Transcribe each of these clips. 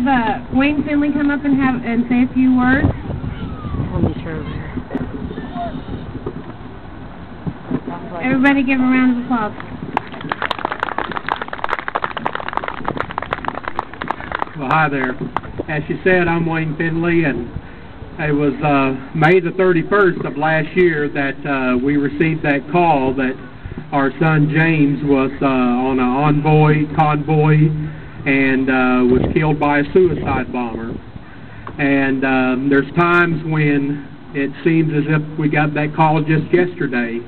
Wayne Finley come up and say a few words. Let me turn there. Everybody give a round of applause. Well, hi there. As you said, I'm Wayne Finley, and it was May the 31st of last year that we received that call that our son James was on an convoy and was killed by a suicide bomber. And there's times when it seems as if we got that call just yesterday,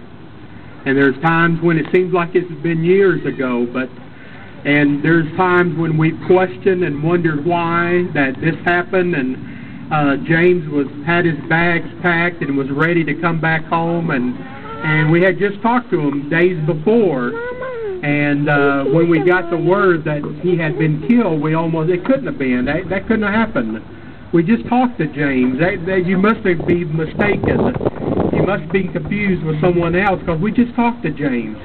and there's times when it seems like it's been years ago, and there's times when we've questioned and wondered why that this happened. And James had his bags packed and was ready to come back home, and we had just talked to him days before, and when we got the word that he had been killed, it couldn't have been, that couldn't have happened. We just talked to James. You must be mistaken. You must be confused with someone else, because we just talked to James,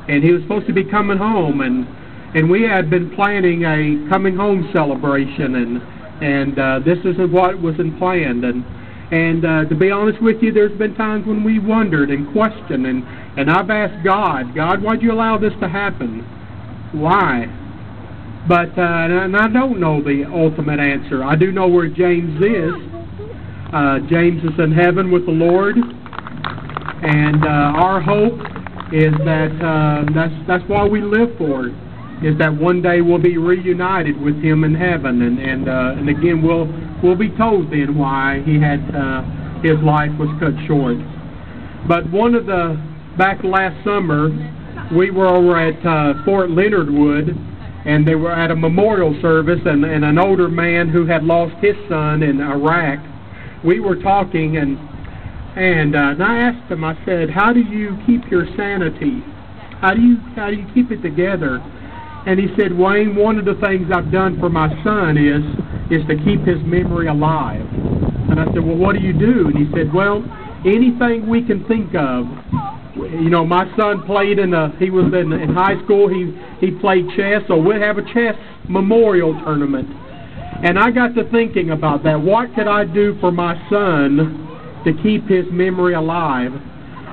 and he was supposed to be coming home, and we had been planning a coming home celebration, and this isn't what was planned. And to be honest with you, there's been times when we wondered and questioned, and I've asked God, why'd you allow this to happen? Why? But and I don't know the ultimate answer. I do know where James is. James is in heaven with the Lord, and our hope is that that's why we live for, is that one day we'll be reunited with him in heaven, and again we'll be told then why he had his life was cut short. But back last summer, we were over at Fort Leonard Wood, and they were at a memorial service, and an older man who had lost his son in Iraq. We were talking, and I asked him, I said, how do you keep your sanity? How do you keep it together? And he said, Wayne, one of the things I've done for my son is to keep his memory alive. And I said, well, what do you do? And he said, well, anything we can think of. You know, my son played he was in high school, he played chess, so we'd have a chess memorial tournament. And I got to thinking about that. What could I do for my son to keep his memory alive?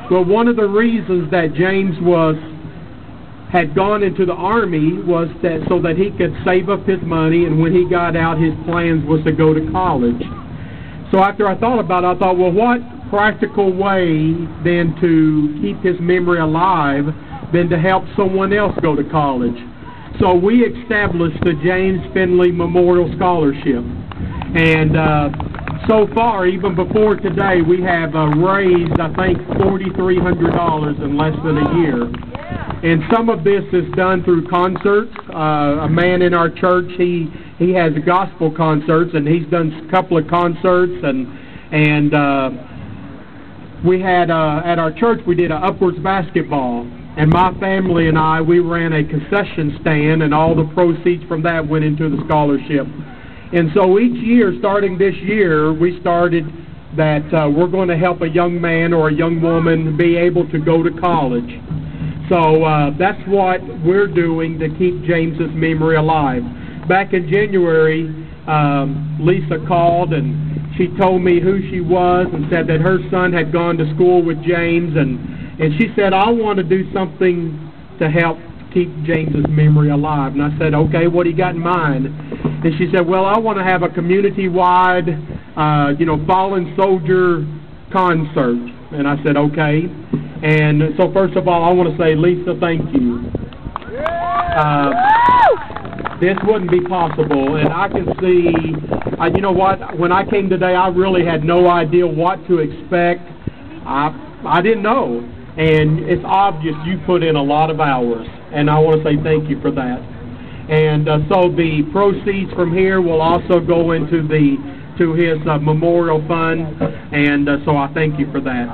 Well, one of the reasons that James had gone into the Army was so that he could save up his money, and when he got out, his plans was to go to college. So after I thought about it, I thought, well, what practical way then to keep his memory alive than to help someone else go to college? So we established the James Finley Memorial Scholarship, and so far, even before today, we have raised, I think, $4,300 in less than a year. And some of this is done through concerts. A man in our church, he has gospel concerts, and he's done a couple of concerts, and we had at our church we did an upwards basketball, and my family and we ran a concession stand, and all the proceeds from that went into the scholarship. And so each year, starting this year, we started that we're going to help a young man or a young woman be able to go to college. So that's what we're doing to keep James's memory alive. Back in January, Lisa called, and she told me who she was and said that her son had gone to school with James, and she said, I want to do something to help keep James's memory alive. And I said, okay, what do you got in mind? And she said, well, I want to have a community-wide, fallen soldier concert. And I said, okay. And so first of all, I want to say, Lisa, thank you. This wouldn't be possible, and I can see, you know what, when I came today, I really had no idea what to expect. I didn't know, and it's obvious you put in a lot of hours, and I want to say thank you for that. And so the proceeds from here will also go into his memorial fund, and so I thank you for that.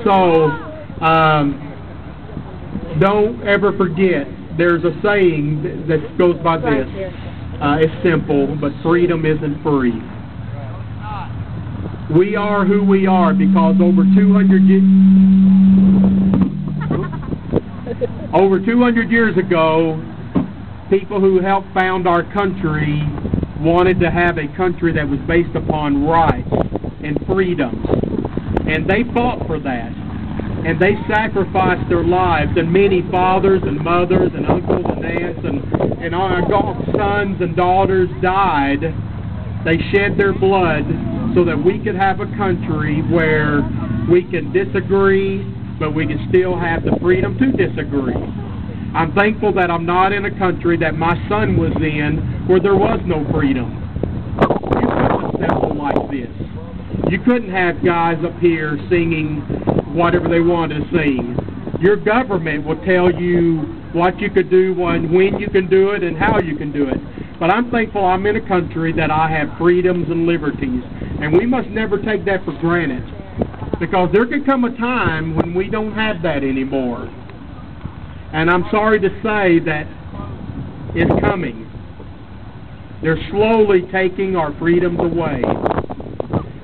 So don't ever forget, there's a saying that goes by this. It's simple, but freedom isn't free. We are who we are because over 200 years ago, people who helped found our country wanted to have a country that was based upon rights and freedoms. And they fought for that. And they sacrificed their lives, and many fathers and mothers and uncles and aunts and our sons and daughters died. They shed their blood so that we could have a country where we can disagree, but we can still have the freedom to disagree. I'm thankful that I'm not in a country that my son was in where there was no freedom. You couldn't assemble like this. You couldn't have guys up here singing whatever they wanted to sing. Your government will tell you what you could do, when you can do it, and how you can do it. But I'm thankful I'm in a country that I have freedoms and liberties, and we must never take that for granted, because there could come a time when we don't have that anymore. And I'm sorry to say that it's coming. They're slowly taking our freedoms away.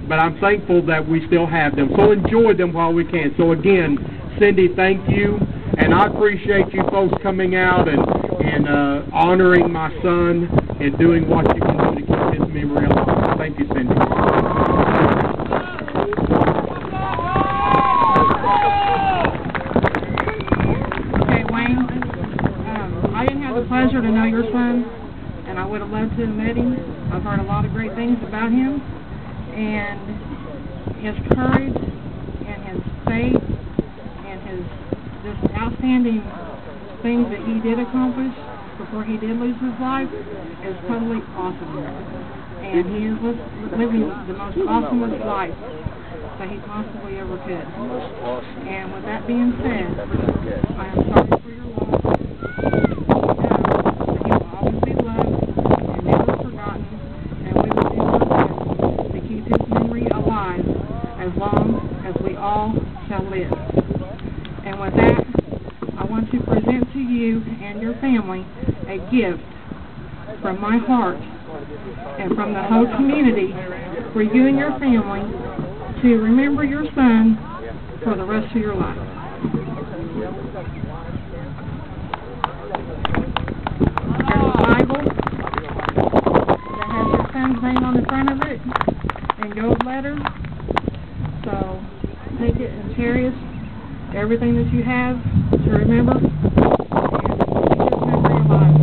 But I'm thankful that we still have them. So enjoy them while we can. So again, Cindy, thank you. And I appreciate you folks coming out and honoring my son and doing what you can do to keep his memory alive. Thank you, Cindy. Okay, Wayne, I didn't have the pleasure to know your son, and I would have loved to have met him. I've heard a lot of great things about him. And his courage and his faith and his just outstanding things that he did accomplish before he did lose his life is totally awesome. And he is living the most awesomest life that he possibly ever could. And with that being said, I am sorry for your loss. That he will always be loved and never forgotten, and we will do our best to keep his memory alive as long as we all shall live. And with that, I want to present to you and your family a gift from my heart and from the whole community for you and your family to remember your son for the rest of your life. There's a Bible that has your son's name on the front of it in gold letters. So take it and cherish everything that you have to remember and keep his memory alive.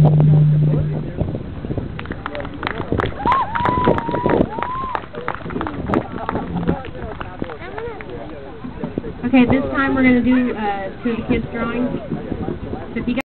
Okay, this time we're going to do two of the kids' drawings. So if you guys